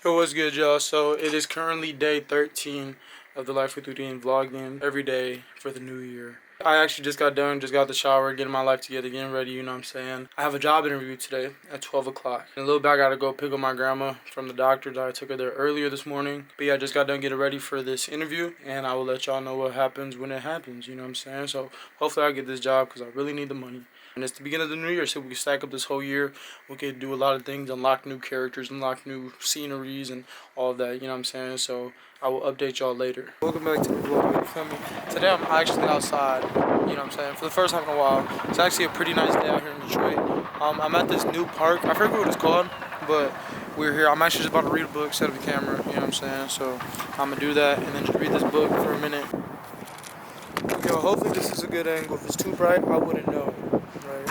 Yo, what's good, y'all? So it is currently day 13 of the Life of Turin vlogging every day for the new year. I actually just got done, just got the shower, getting my life together, getting ready, you know what I'm saying? I have a job interview today at 12 o'clock. In a little bit, I gotta go pick up my grandma from the doctor. I took her there earlier this morning. But yeah, I just got done getting ready for this interview, and I will let y'all know what happens when it happens, you know what I'm saying? So hopefully I get this job because I really need the money. And it's the beginning of the new year, so we can stack up this whole year. We could do a lot of things, unlock new characters, unlock new sceneries, and all of that, you know what I'm saying? So I will update y'all later. Welcome back to the vlog, you feel me? Today I'm actually outside, you know what I'm saying, for the first time in a while. It's actually a pretty nice day out here in Detroit. I'm at this new park. I forget what it's called, but we're here. I'm actually just about to read a book, set up the camera, you know what I'm saying? So I'm gonna do that and then just read this book for a minute. Yo, hopefully this is a good angle. If it's too bright, I wouldn't know, right?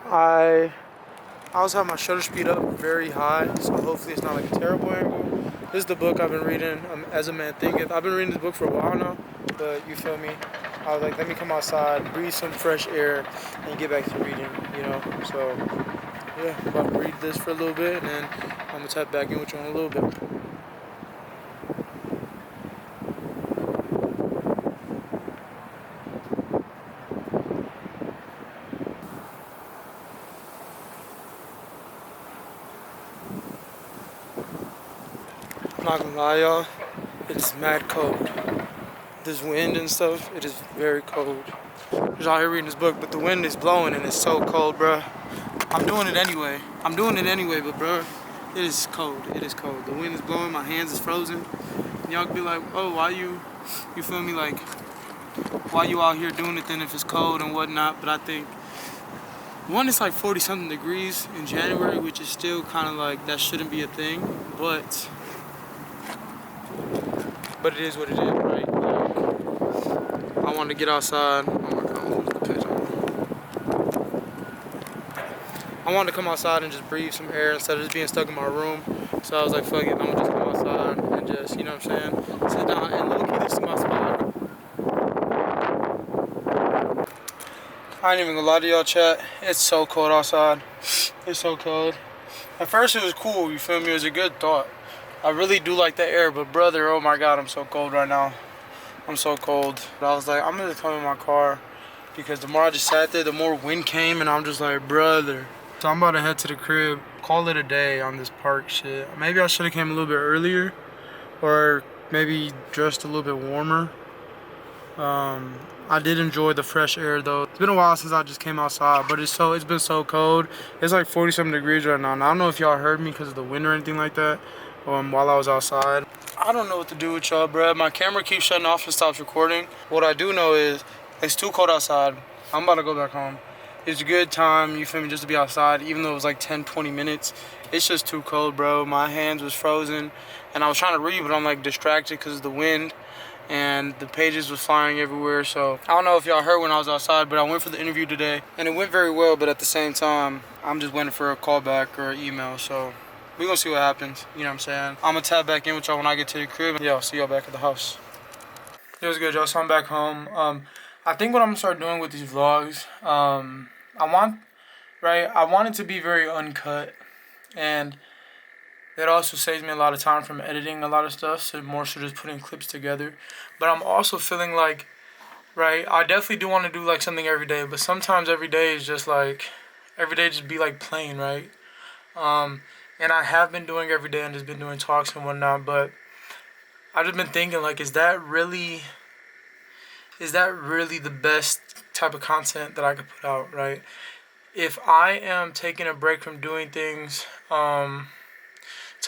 I also have my shutter speed up very high, so hopefully it's not like a terrible angle. This is the book I've been reading, As a Man Thinketh. I've been reading this book for a while now, but you feel me? I was like, let me come outside, breathe some fresh air, and get back to reading, you know? So, yeah, I'm about to read this for a little bit, and then I'm gonna tap back in with you in a little bit. I'm not gonna lie, y'all, it is mad cold. This wind and stuff, it is very cold. I'm just out here reading this book, but the wind is blowing and it's so cold, bruh. I'm doing it anyway, but bruh, it is cold. It is cold. The wind is blowing, my hands is frozen. And y'all could be like, oh, why you feel me, like, why you out here doing it then if it's cold and whatnot? But I think, one, it's like 40 something degrees in January, which is still kind of like, that shouldn't be a thing, but it is what it is, right? Like, I want to get outside. Oh my God, I'm losing the pitch. I wanted to come outside and just breathe some air instead of just being stuck in my room. So I was like, fuck it, I'm gonna just come outside and just, you know what I'm saying, sit down and low-key, this is my spot. I ain't even gonna lie to y'all, chat. It's so cold outside. It's so cold. At first it was cool, you feel me? It was a good thought. I really do like the air, but brother, oh my God, I'm so cold right now. I'm so cold. But I was like, I'm gonna come in my car because the more I just sat there, the more wind came, and I'm just like, brother. So I'm about to head to the crib, call it a day on this park shit. Maybe I should have came a little bit earlier, or maybe dressed a little bit warmer. I did enjoy the fresh air though. It's been a while since I just came outside, but it's been so cold. It's like 40 something degrees right now. Now I don't know if y'all heard me because of the wind or anything like that. While I was outside, I don't know what to do with y'all, bruh. My camera keeps shutting off and stops recording. What I do know is it's too cold outside. I'm about to go back home. It's a good time, you feel me, just to be outside, even though it was like 10-20 minutes. It's just too cold, bro. My hands was frozen, and I was trying to read, but I'm like distracted because of the wind, and the pages was flying everywhere. So I don't know if y'all heard when I was outside, but I went for the interview today, and it went very well, but at the same time, I'm just waiting for a call back or an email, so we gonna see what happens, you know what I'm saying? I'm gonna tap back in with y'all when I get to the crib. Yeah, I'll see y'all back at the house. It was good, y'all, so I'm back home. I think what I'm gonna start doing with these vlogs, I want it to be very uncut, and that also saves me a lot of time from editing a lot of stuff, so more so just putting clips together. But I'm also feeling like, right, I definitely do want to do like something every day, but sometimes every day is just like, every day just be like plain, right? And I have been doing every day and just been doing talks and whatnot, but I've just been thinking like, is that really the best type of content that I could put out, right? If I am taking a break from doing things to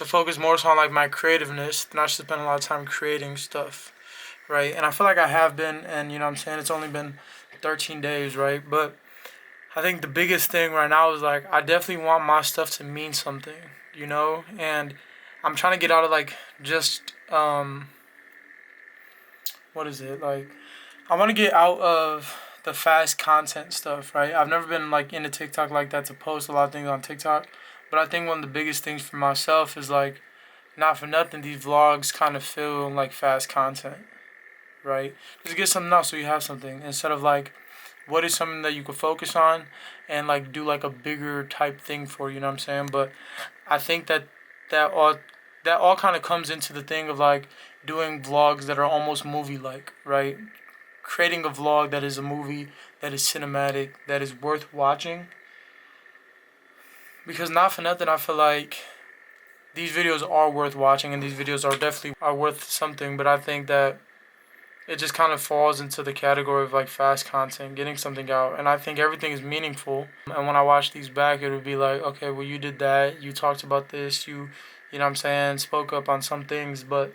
focus more so on like my creativeness, then I should spend a lot of time creating stuff, right? And I feel like I have been, and you know what I'm saying, it's only been 13 days, right? But I think the biggest thing right now is like, I definitely want my stuff to mean something, you know? And I'm trying to get out of like just, what is it? Like, I want to get out of the fast content stuff, right? I've never been like into TikTok like that to post a lot of things on TikTok. But I think one of the biggest things for myself is like, not for nothing, these vlogs kind of feel like fast content, right? Just get something out so you have something instead of like, what is something that you could focus on and like do like a bigger type thing for, you know what I'm saying? But I think that that all kind of comes into the thing of like doing vlogs that are almost movie-like, right? Creating a vlog that is a movie, that is cinematic, that is worth watching. Because not for nothing, I feel like these videos are worth watching, and these videos are definitely are worth something. But I think that it just kind of falls into the category of like fast content, getting something out. And I think everything is meaningful. And when I watch these back, it would be like, okay, well, you did that, you talked about this, you know what I'm saying, spoke up on some things. But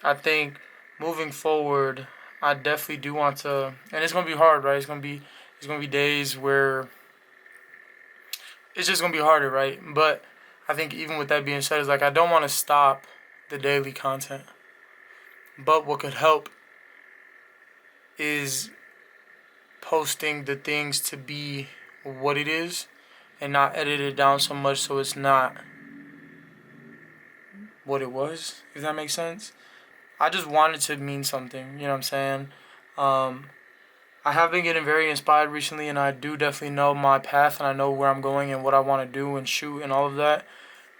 I think moving forward, I definitely do want to, and it's gonna be hard, right? It's gonna be days where it's just gonna be harder, right? But I think even with that being said, it's like I don't want to stop the daily content. But what could help is posting the things to be what it is and not edit it down so much so it's not what it was, if that makes sense. I just want it to mean something, you know what I'm saying? Um, I have been getting very inspired recently, and I do definitely know my path, and I know where I'm going and what I want to do and shoot and all of that.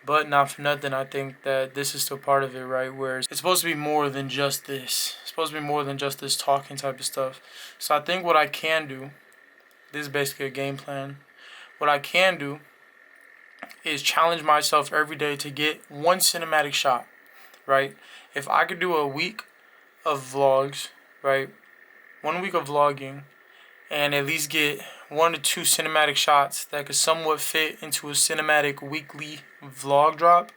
But not for nothing, I think that this is still part of it, right? Where it's supposed to be more than just this. It's supposed to be more than just this talking type of stuff. So I think what I can do, this is basically a game plan. What I can do is challenge myself every day to get one cinematic shot, right? If I could do a week of vlogs, right? 1 week of vlogging, and at least get 1 to 2 cinematic shots that could somewhat fit into a cinematic weekly vlog drop,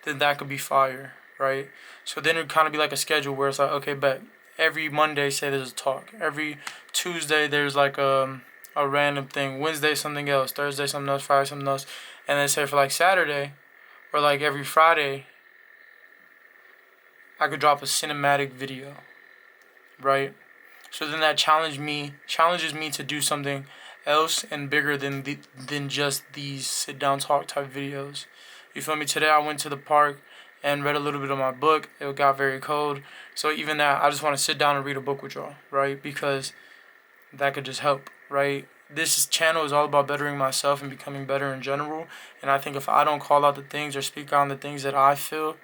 then that could be fire, right? So then it would kind of be like a schedule where it's like, okay, bet every Monday, say there's a talk. Every Tuesday, there's like a random thing. Wednesday, something else. Thursday, something else. Friday, something else. And then say for like Saturday, or like every Friday, I could drop a cinematic video, right? So then that challenges me to do something else and bigger than just these sit down talk type videos. You feel me? Today I went to the park and read a little bit of my book. It got very cold. So even that, I just want to sit down and read a book with y'all, right? Because that could just help, right? This channel is all about bettering myself and becoming better in general. And I think if I don't call out the things or speak on the things that I feel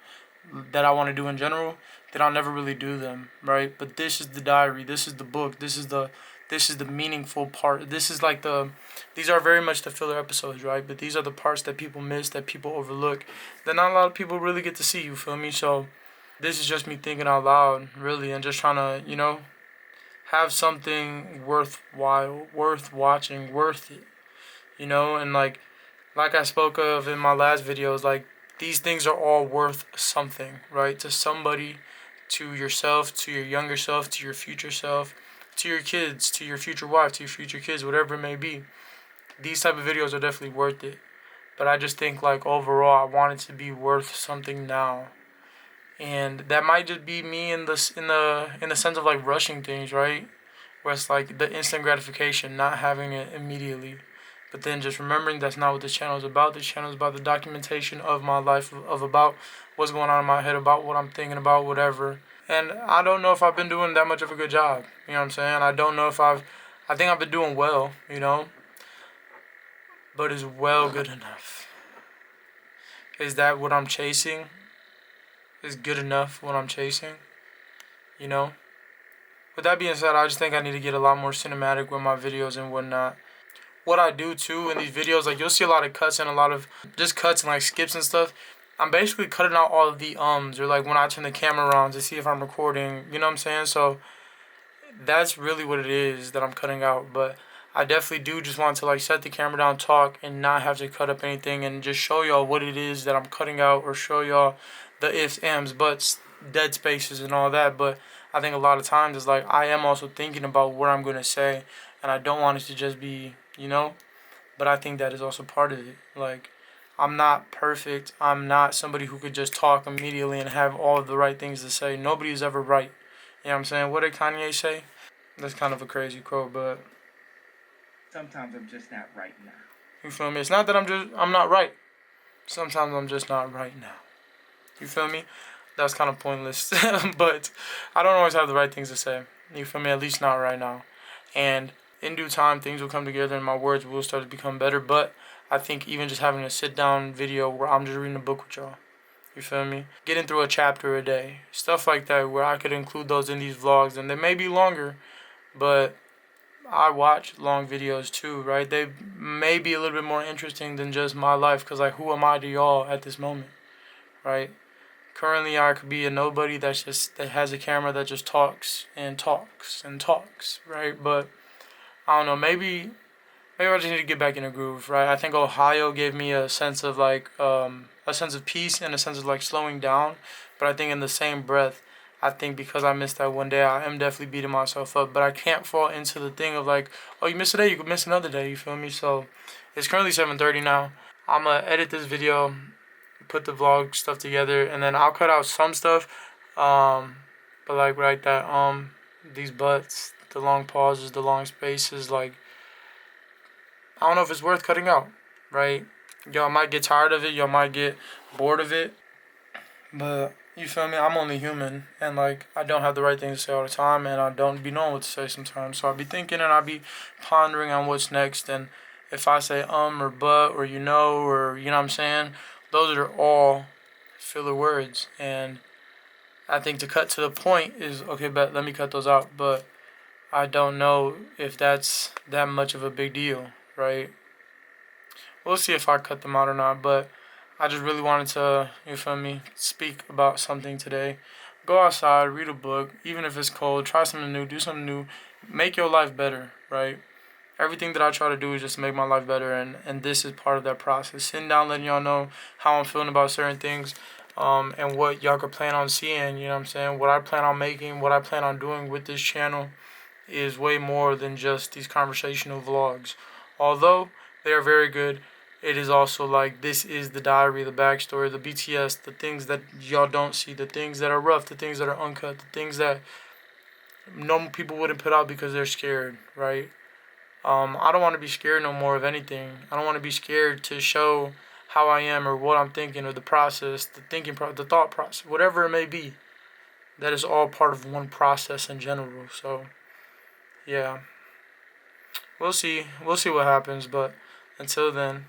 that I want to do in general, then I'll never really do them, right? But this is the diary, this is the book, this is the meaningful part. This is like these are very much the filler episodes, right? But these are the parts that people miss, that people overlook, that not a lot of people really get to see, you feel me? So this is just me thinking out loud, really, and just trying to, have something worthwhile, worth watching, worth it, and like I spoke of in my last videos, like these things are all worth something, right? To somebody, to yourself, to your younger self, to your future self, to your kids, to your future wife, to your future kids, whatever it may be. These type of videos are definitely worth it. But I just think like overall, I want it to be worth something now. And that might just be me in the sense of like rushing things, right? Where it's like the instant gratification, not having it immediately. But then just remembering that's not what this channel is about. This channel is about the documentation of my life, of about what's going on in my head, about what I'm thinking about, whatever. And I don't know if I've been doing that much of a good job. You know what I'm saying? I don't know if I think I've been doing well, but is well good enough? Is that what I'm chasing? Is good enough what I'm chasing? You know? With that being said, I just think I need to get a lot more cinematic with my videos and whatnot. What I do too in these videos, like you'll see a lot of cuts and a lot of just cuts and like skips and stuff. I'm basically cutting out all of the or like when I turn the camera around to see if I'm recording, you know what I'm saying? So that's really what it is that I'm cutting out. But I definitely do just want to like set the camera down, talk, and not have to cut up anything and just show y'all what it is that I'm cutting out, or show y'all the ifs, ands, buts, dead spaces and all that. But I think a lot of times it's like I am also thinking about what I'm going to say, and I don't want it to just be, but I think that is also part of it. Like, I'm not perfect. I'm not somebody who could just talk immediately and have all of the right things to say. Nobody is ever right. You know what I'm saying? What did Kanye say? That's kind of a crazy quote, but sometimes I'm just not right now. You feel me? It's not that I'm not right. Sometimes I'm just not right now. You feel me? That's kind of pointless. But I don't always have the right things to say. You feel me? At least not right now. And in due time, things will come together and my words will start to become better. But I think even just having a sit-down video where I'm just reading a book with y'all, You feel me? Getting through a chapter a day. Stuff like that where I could include those in these vlogs. And they may be longer, but I watch long videos too, right? They may be a little bit more interesting than just my life. Because, like, who am I to y'all at this moment, right? Currently, I could be a nobody that has a camera that just talks and talks and talks, right? But I don't know, maybe I just need to get back in a groove, right? I think Ohio gave me a sense of a sense of peace and a sense of like slowing down. But I think in the same breath, I think because I missed that one day, I am definitely beating myself up. But I can't fall into the thing of like, oh, you missed a day, you could miss another day. You feel me? So it's currently 7:30 now. I'ma edit this video, put the vlog stuff together, and then I'll cut out some stuff. But like that, these butts, the long pauses, the long spaces, like I don't know if it's worth cutting out, right? Y'all might get tired of it, y'all might get bored of it, but you feel me? I'm only human, and like I don't have the right thing to say all the time, and I don't be knowing what to say sometimes. So I'll be thinking and I'll be pondering on what's next, and if I say or but or or you know what I'm saying, those are all filler words, and I think to cut to the point is okay. But let me cut those out, but I don't know if that's that much of a big deal, right? We'll see if I cut them out or not, but I just really wanted to, you feel me, speak about something today. Go outside, read a book, even if it's cold, try something new, do something new, make your life better, right? Everything that I try to do is just make my life better, and this is part of that process. Sitting down, letting y'all know how I'm feeling about certain things, and what y'all could plan on seeing, you know what I'm saying? What I plan on making, what I plan on doing with this channel is way more than just these conversational vlogs. Although they are very good, it is also like this is the diary, the backstory, the BTS, the things that y'all don't see, the things that are rough, the things that are uncut, the things that normal people wouldn't put out because they're scared, right? I don't want to be scared no more of anything. I don't want to be scared to show how I am or what I'm thinking or the process, the thought process, whatever it may be. That is all part of one process in general. So, yeah. We'll see. We'll see what happens, but until then,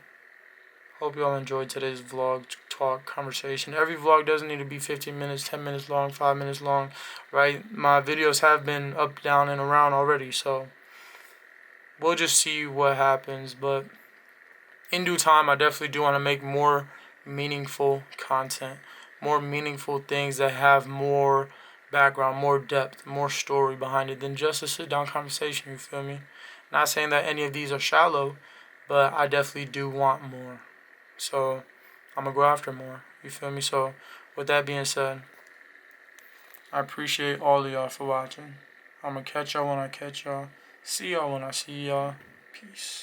hope you all enjoyed today's vlog, talk, conversation. Every vlog doesn't need to be 15 minutes, 10 minutes long, 5 minutes long, right? My videos have been up, down, and around already, so we'll just see what happens, but in due time, I definitely do want to make more meaningful content, more meaningful things that have more background, more depth, more story behind it than just a sit-down conversation, you feel me? Not saying that any of these are shallow, but I definitely do want more. So I'm going to go after more, you feel me? So with that being said, I appreciate all of y'all for watching. I'm going to catch y'all when I catch y'all. See y'all when I see y'all. Peace.